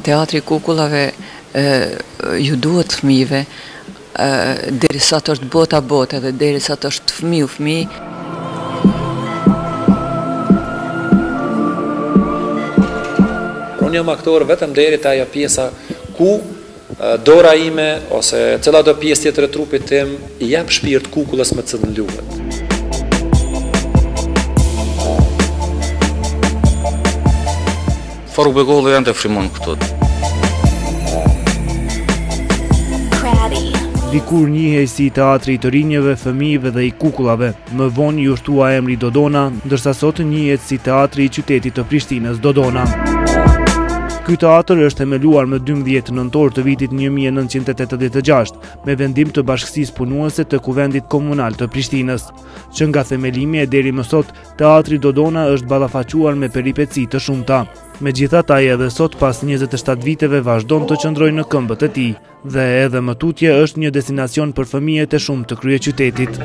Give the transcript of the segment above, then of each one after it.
teatri kukullave ju duhet fëmijëve, derisa të është bota dhe derisa të është fëmijë. Unë jam aktor vetëm deri te ajo pjesa ku dora ime ose cila do pjesë tjetër e trupit tim I jep shpirt kukullës me cilën luhet. Faruk Begolli janë të frimon këtu. Dikur njihej si teatri I të rinjeve, fëmijëve dhe I kukullave. Më vonë ju shtua emri Dodona, ndërsa sot njihet si teatri I qytetit të Prishtinës, Dodona. Ky teatr është themeluar më 12 nëntor të vitit 1986 me vendim të Bashkësisë Punuese të Kuvendit Komunal të Prishtinës. Që nga themelimi e deri më sot, teatri Dodona është ballafaquar me peripeci të shumta. Megjithatë, ai edhe sot pas 27 viteve vazhdon të qëndrojë në këmbët e tij dhe edhe më tutje është një destinacion për fëmijët e shumë të kryeqytetit.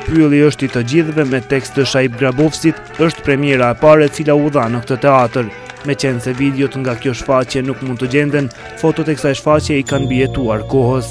Pyelli është I të gjithëve me tekst të Shaib Grabovsit, është premiera e parë e cila u dha në këtë teatr. Meqense se videot nga kjo shfaqje nuk mund të gjenden, fotot e kësaj shfaqje I kanë mbijetuar kohës.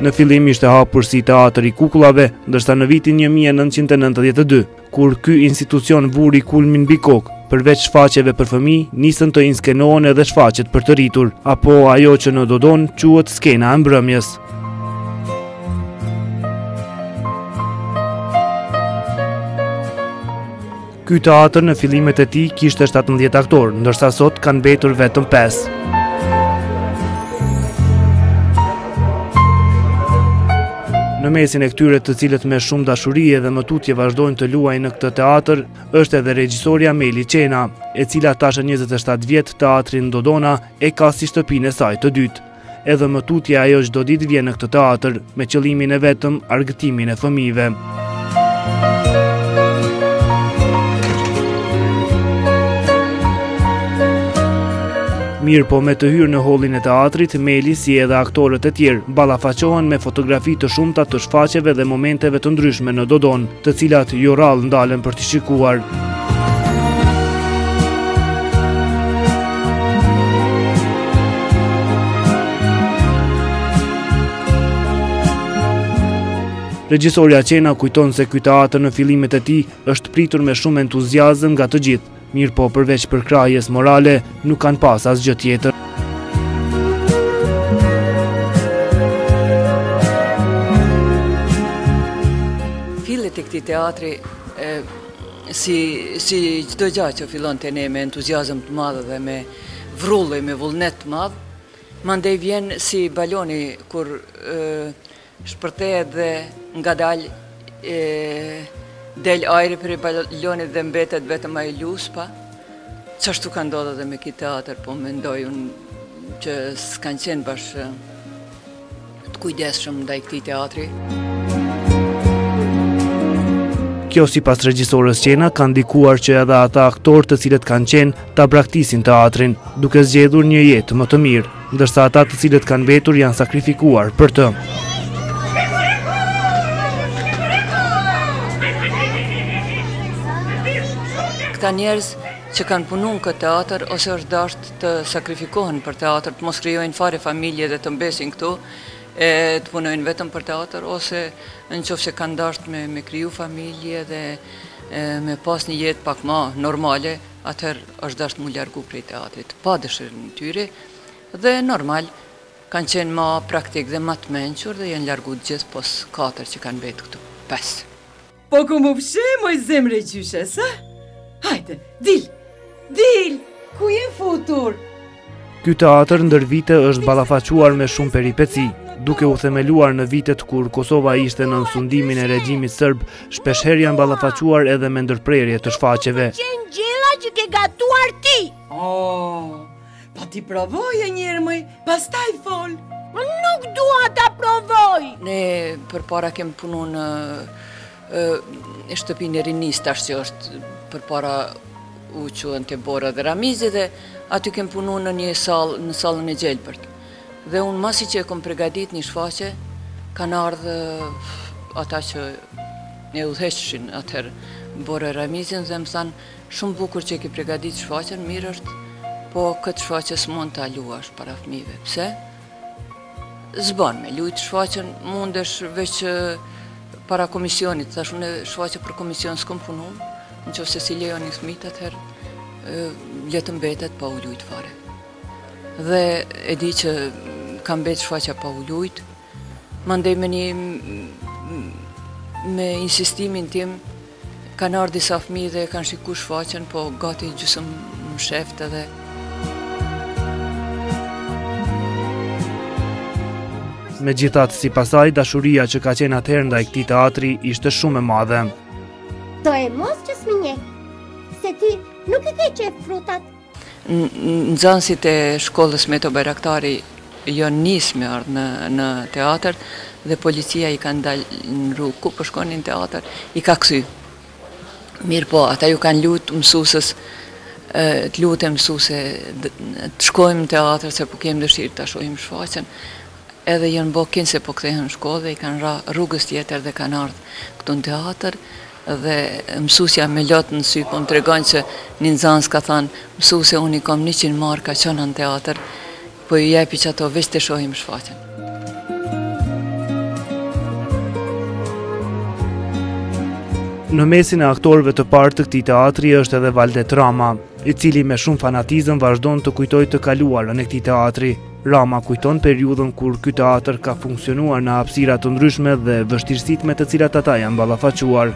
Në fillim ishte hapur si teatri I kukullave, ndërsa në vitin 1992, kur ky institucion vuri kulmin mbi kokë, përveç shfaqjeve për fëmijë, nisën të inskenohen edhe shfaqjet për të rritur, apo ajo që në Dodon quhet skena e mbrëmjes. Ky teatr në fillimet e tij kishte 17 aktorë, ndërsa sot kanë mbetur vetëm 5. Në mesin e këtyre të cilët me shumë dashuri dhe më tutje vazhdojnë të luajnë në këtë teatr, është edhe regjisorja Meli Qena, e cila tashë 27 vjet teatrin Dodona e ka si shtëpinë e saj të dytë. Edhe më tutje ajo çdo ditë vjen në këtë teatr, me qëllimin e vetëm argëtimin e fëmijëve. Mirë po me të hyrë në hollin e teatrit, Meli si edhe aktorët e tjerë ballafaqohen me fotografi të shumta të shfaqjeve dhe momenteve të ndryshme në Dodon, të cilat jo rrallë ndalen për të shikuar. Regjisorja Qena kujton se ky teatr në fillimet e tij është pritur me shumë entuziazëm nga të gjithë. Mirë po përveç përkrahjes morale, nuk kanë pas asgjë tjetër. Fillet e këtij teatri, si çdo gjë që fillon te ne me entuziazëm të madh dhe me vrulli, me vullnet të madh, mandej vjen si baloni kur shpërthehet dhe ngadalë del ajri për I balonit dhe mbetet vetëm ai luspa. Çashtu ka ndodhur edhe me këtë teatr, po mendoj unë që s'kanë qenë bashkë të kujdesshëm ndaj këtij teatri. Kjo sipas regjisorës Qena ka ndikuar që edhe ata aktorë të cilët kanë qenë ta braktisin teatrin, duke zgjedhur një jetë më të mirë, ndërsa ata të cilët kanë mbetur janë sakrifikuar për të. Këta njerëz që kanë punu në këtë teatr, ose është dasht të sakrifikohen për teatr, të mos krijojnë fare familje dhe të mbesin këtu, të punojnë vetëm për teatr, ose nëse kanë dasht me kriju familje dhe me pas një jetë pak më normale, atëherë është dasht mu largu prej teatrit, pa dëshirën e tyre, dhe normal kanë qenë më praktik dhe më të mençur dhe janë largu të gjithë pos 4 që kanë mbetur këtu, 5. Po ku më fshe, moj zemre gjyshe, sa? Hajde, dil, ku je futur? Ky teatr ndër vite është ballafaquar me shumë peripeci, duke u themeluar në vitet kur Kosova ishte në sundimin e regjimit serb, shpeshherë janë ballafaquar edhe me ndërprerje të shfaqjeve. Qenë gjella që ke gatuar ti. Pa ti provoje njerë mëj, pastaj fol. Nuk dua ta provoj. Ne përpara kem punu në shtëpinë e rinis, tash që është përpara u quhen te Bora dhe Ramizi dhe aty kem punu në një sallë, në sallën e Gjelbërt. Dhe unë masi që e kom pregadit një shfaqe, kanë ardhë ata që ne udhëheqshin atëherë Bora e Ramizin dhe më thanë shumë bukur që e ki pregadit shfaqen, mirë është, po këtë shfaqe s'mund ta luash para fëmijëve. Pse? Zban me lujt shfaqen, mundesh veç para komisionit, thash unë shfaqe për komision s'kom punu, në që se si lejon një fëmijët atëherë letë mbetet pa u lujt fare. Dhe e di që kam bet shfaqja pa u lujt, mandej me insistimin tim, kanë ardhur disa fëmijë dhe kanë shikuar shfaqjen, po gati gjysmë më sheft edhe. Megjithatë, sipas saj, dashuria që ka qenë atëherë ndaj këtij teatri ishte shumë e madhe. To e mos që s'minje, se ti nuk e ke qef frutat. Nxënësit e shkollës Meto Bajraktari janë nisë me ardhë në teatr dhe policia i ka ndalë në rrugë, ku po shkonin në teatr, i ka kthy. Mirë po, ata ju kanë lutë mësusës, të lutem mësuse, të shkojmë në teatr, se po kemë dëshirë të shohim shfaqjen, edhe janë bo kinë se po kthehen në shkollë dhe i kanë ra rrugës tjetër dhe kanë ardhë këtu në teatr, dhe mësusja me lotë në sy, po më tregon që një nxënës ka thënë, mësuse unë i kam 100 marka qëna në teatr, po i jepi që ato veç të shohim shfaqjen. Në mesin e aktorëve të parë të këtij teatri është edhe Valdet Rama, i cili me shumë fanatizëm vazhdon të kujtojë të kaluarën e këtij teatri. Rama kujton periudhën kur ky teatr ka funksionuar në hapësira të ndryshme dhe vështirësitë me të cilat ata janë ballafaquar.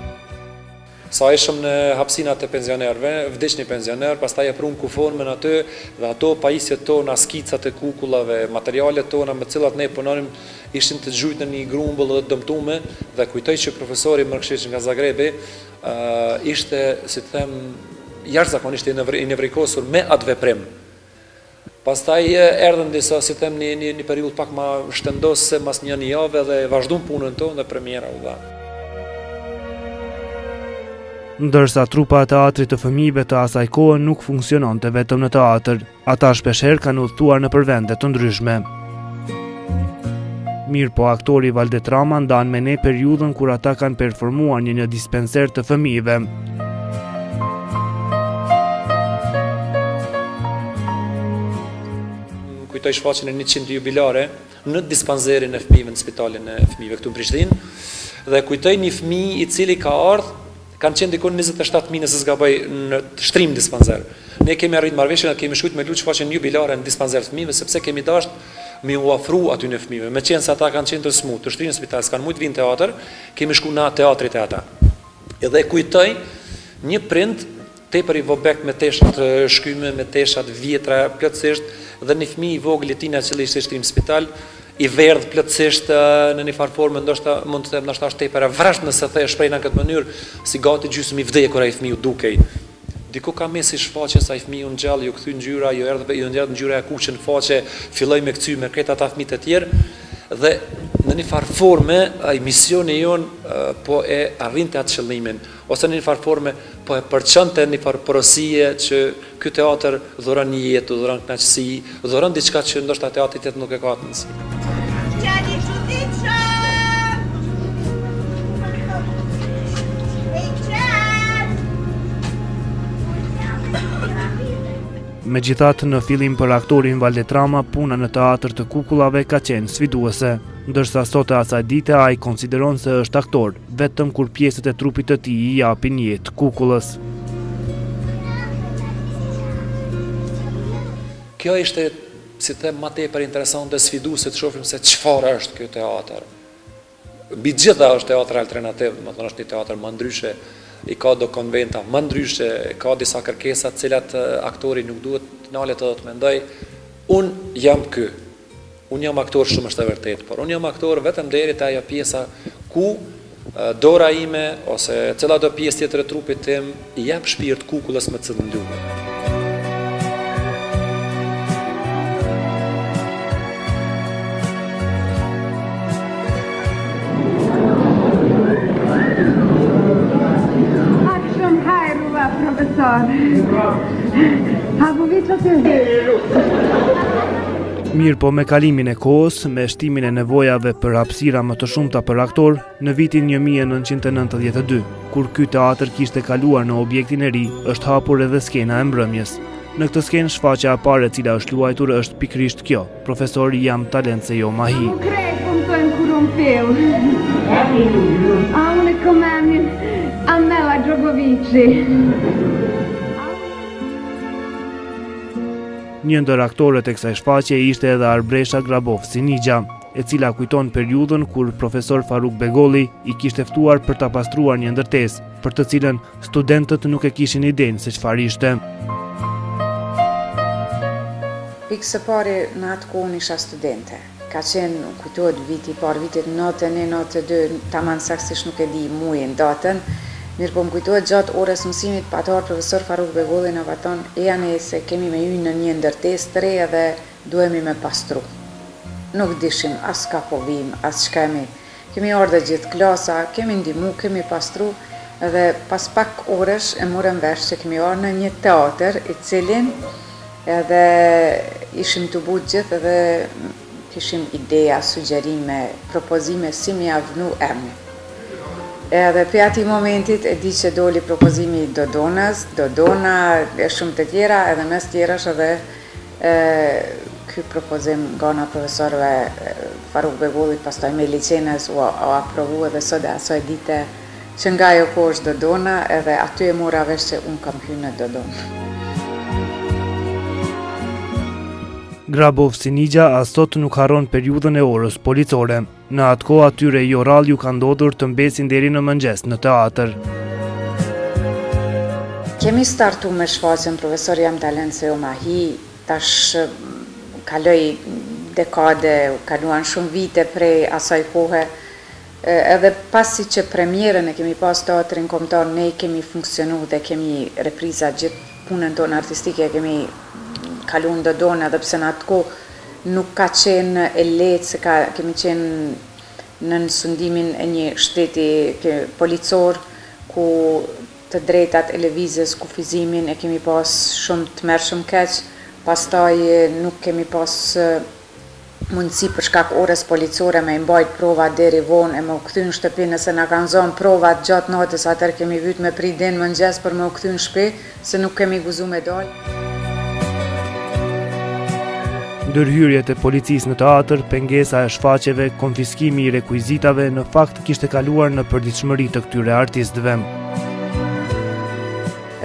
Sa ishëm në hapësinat e pensionerëve, vdiq një pensioner, pastaj e prun kufonën aty dhe ato pajisjet tona, skicat e kukullave, materialet tona me cilat ne punonim ishin të gjujtë në një grumbull dhe të dëmtume, dhe kujtoj që profesori Mërkshish nga Zagrebi ishte, si të them, jashtëzakonisht i nevrikosur me atë veprim. Pastaj erdhën disa, si të them, një periudhë pak ma shtendose mas një javë dhe vazhdon punën tonë dhe premiera u dha. Ndërsa trupa e teatrit të fëmijëve të asaj kohe nuk funksiononte vetëm në teatr, ata shpeshherë kanë udhëtuar në vende të ndryshme. Mirë po, aktori Valdet Rama ndan me ne periudhën kur ata kanë performuar një dispenser të fëmijëve. Kujtoj shfaqjen e 100 jubilare në dispenserin e fëmijëve në spitalin e fëmijëve këtu në Prishtinë, dhe kujtoj një fëmijë i cili ka ardhur, kanë qenë dikon 27.000 nëse s'gaboj në shtrim dispenser. Ne kemi arrit marrëveshjen, kemi shkruajtur me lutë shfaqjen jubilare në dispenser të fëmijëve sepse kemi dashur me u ofru aty në fëmijëve. Me qenë se ata kanë qenë të smut, të shtrirë në spital, s'kanë mujt vinë teatr, kemi shku na teatrit e ata. Edhe kujtoj një prind tepër i vobek me teshat shkyme, me teshat vjetra plotësisht, dhe një fëmijë i vogël i tina që ishte shtrim në spital, i verdh plotësisht në një farë formë, ndoshta mund të them ndoshta është tepër e vrasht nëse the shpreh në këtë mënyrë, si gati gjysmë i vdekur ai fëmiu dukej. Diku ka mesi shfaqjes ai fëmiu ngjall, ju kthy ngjyra, ju erdhë ju ngjall ngjyra e kuqe në faqe, filloi me kthy me kreta ata fëmijë të tjerë dhe në një farë forme ai misioni jon po e arrinte atë qëllimin, ose në një farë forme po e përçonte një farë porosie që ky teatr dhuron një jetë, dhuron kënaqësi, dhuron diçka që ndoshta teatri tjetër nuk e ka atë nësi. Megjithatë, në fillim për aktorin Valdet Rama, puna në teatr të kukullave ka qenë sfiduese, ndërsa sot e asaj dite ai konsideron se është aktor, vetëm kur pjesët e trupit të tij i japin jetë kukullës. Kjo ishte, si them, më tepër interesante dhe sfiduese të shohim se çfarë është ky teatr. Mbi gjitha është teatr alternativ, do të thonë është një teatr më ndryshe, i ka do konventa më ndryshe, ka disa kërkesa të cilat aktori nuk duhet të nalet edhe të mendoj. Unë jam ky. Unë jam aktor shumë është e vërtet, por unë jam aktor vetëm deri te ajo pjesa ku dora ime ose cila do pjesë tjetër e trupit tim i jap shpirt kukullës me të cilën lutem. Mirë po me kalimin e kohës, me shtimin e nevojave për hapësira më të shumta për aktor, në vitin 1992, kur ky teatr kishte kaluar në objektin e ri, është hapur edhe skena e mbrëmjes. Në këtë skenë shfaqja e parë e cila është luajtur është pikërisht kjo, profesori Jam Talent se jo Mahi. Não creio como estou em corrompeu. A única mãe, a Mela Drogovici. Një ndër aktorët e kësaj shfaqje ishte edhe Arbresha Grabov Sinigja, e cila kujton periudhën kur profesor Faruk Begolli i kishte ftuar për ta pastruar një ndërtesë, për të cilën studentët nuk e kishin idenë se çfarë ishte. Pikë së pari në atë kohë isha studente. Ka qenë, kujtohet viti parë, vitit 91-92, tamam saktësisht nuk e di muajin, datën. Mirë po më kujtohet gjatë orës mësimit patar profesor Faruk Begolli në vaton janë se kemi me hyrë në një ndërtesë të re edhe duhemi me pastru. Nuk dishim as ka po vim, as çka kemi ardhe gjithë klasa, kemi ndihmu, kemi pastru edhe pas pak orësh e morëm vesh që kemi ardhur në një teatr i cilin edhe ishim të butë gjithë edhe kishim ideja, sugjerime, propozime si mi avnu emni. Edhe për ati momentit e di që doli propozimi Dodonës, Dodona e shumë të tjera, edhe mes tjerash edhe ky propozim nga nga profesorëve Faruk Begolli, pastaj me licenës u aprovu edhe sot e asoj dite që nga jo ko është Dodona, edhe aty e mora vesh që unë kam hyrë në Dodonë. Grabov Sinigja as sot nuk harron periudhën e orës policore. Në atë kohë atyre jo rallë ju ka ndodhur të mbesin deri në mëngjes në teatr. Kemi startu me shfaqjen profesor Jam Talent se jo Mahi, tash kaloi dekade, kaluan shumë vite prej asaj kohe, edhe pasi që premierën e kemi pas teatrin kombëtar, ne kemi funksionu dhe kemi repriza gjithë punën tonë artistike, kemi kalu në Dodona, dhe pse në atë kohë nuk ka qenë e lehtë se kemi qenë në sundimin e një shteti policor, ku të drejtat e lëvizjes, kufizimin e kemi pas shumë të mërshëm keq, pastaj nuk kemi pas mundësi për shkak orës policore me imbajt prova deri vonë e me u kthy në shtëpi, nëse na kanë zonë provat gjatë natës, atër kemi vyt me prit din mëngjes për me u kthy në shtëpi, se nuk kemi guzu me dalë. Ndërhyrjet e policisë në teatr, pengesa e shfaqjeve, konfiskimi i rekuizitave në fakt kishte kaluar në përditshmëri të këtyre artistëve.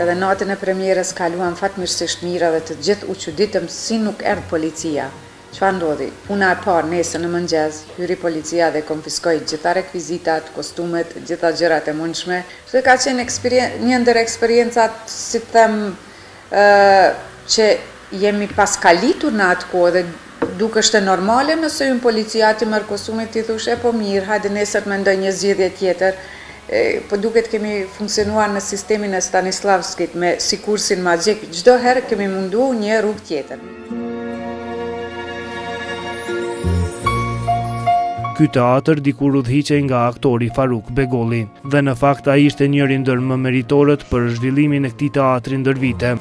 Edhe natën e premierës kaluam fatmirësisht mirë dhe të gjithë u çuditëm si nuk erdhi policia. Çfarë ndodhi? Puna e parë nesër në mëngjes, hyri policia dhe konfiskoi gjitha rekvizitat, kostumet, gjitha gjërat e mundshme. Kjo ka qenë një ndër eksperiencat, si them, që jemi paskalitur në atë kohë dhe duke shte normale nëse ju në policia ti mërë kostumet ti thush e po mirë, hajde nesër me ndoj një zgjidhje tjetër, po duket kemi funksionuar në sistemin e Stanislavskit me si kursin magjik, çdo herë kemi mundu një rrugë tjetër. Ky teatr dikur udhëhiqej nga aktori Faruk Begolli dhe në fakt ai ishte njëri ndër më meritorët për zhvillimin e këtij teatri ndër vite.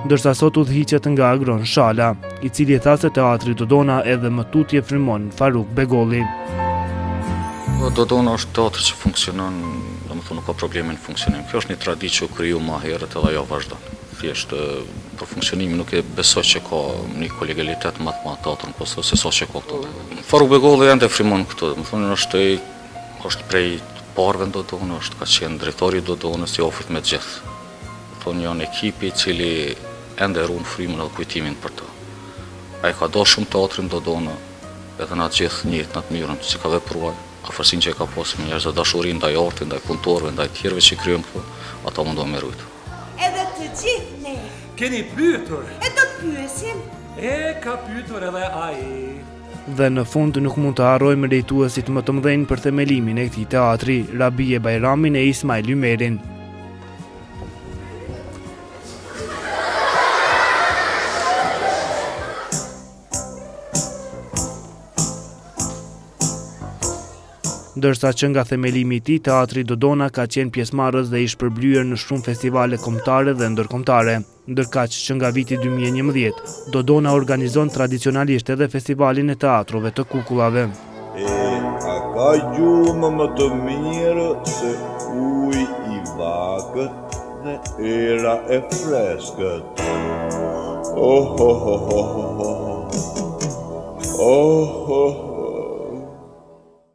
Ndërsa sot udhëhiqet nga Agron Shala, i cili tha se teatri Dodona edhe më tutje frymon Faruk Begolli. Dodona është teatr që funksionon, domethënë nuk ka probleme në funksionim. Kjo është një traditë që u kriju më herët edhe ajo vazhdon. Thjesht për funksionimin nuk e besoj që ka një kolegalitet më të madh teatrin Kosovë se sa që ka këtu. Faruk Begolli ende frymon këtu, domethënë është prej parëve në Dodona, ka qenë drejtori i Dodonës, i ofrit me të gjithë. Thonë janë ekipi i cili ende ruan frymën dhe kujtimin për të. Ai ka dashur shumë teatrin Dodona, edhe në atë gjithë njëjtë në atë mënyrën që ka vepruar, afërsinë që ka pasur me njerëz, dashurinë ndaj artit, ndaj punëtorëve, ndaj tjerëve që kryejnë këtu, ata mundon me rujt. Edhe të gjithë ne. Keni pyetur? E do të pyesim. Ka pyetur edhe ai. Dhe në fund nuk mund të harrojmë drejtuesit më të mëdhenj për themelimin e këtij teatri, Rabie Bajramin e Ismail Ymerin. Ndërsa që nga themelimi i tij, Teatri Dodona ka qenë pjesëmarrës dhe i shpërblyer në shumë festivale kombëtare dhe ndërkombëtare. Ndërkaq që nga viti 2011, Dodona organizon tradicionalisht edhe festivalin e teatrove të kukullave. A ka gjumë më të mirë se uji i vakët dhe era e freskët. Oh, oh, oh, oh, oh, oh, oh, oh.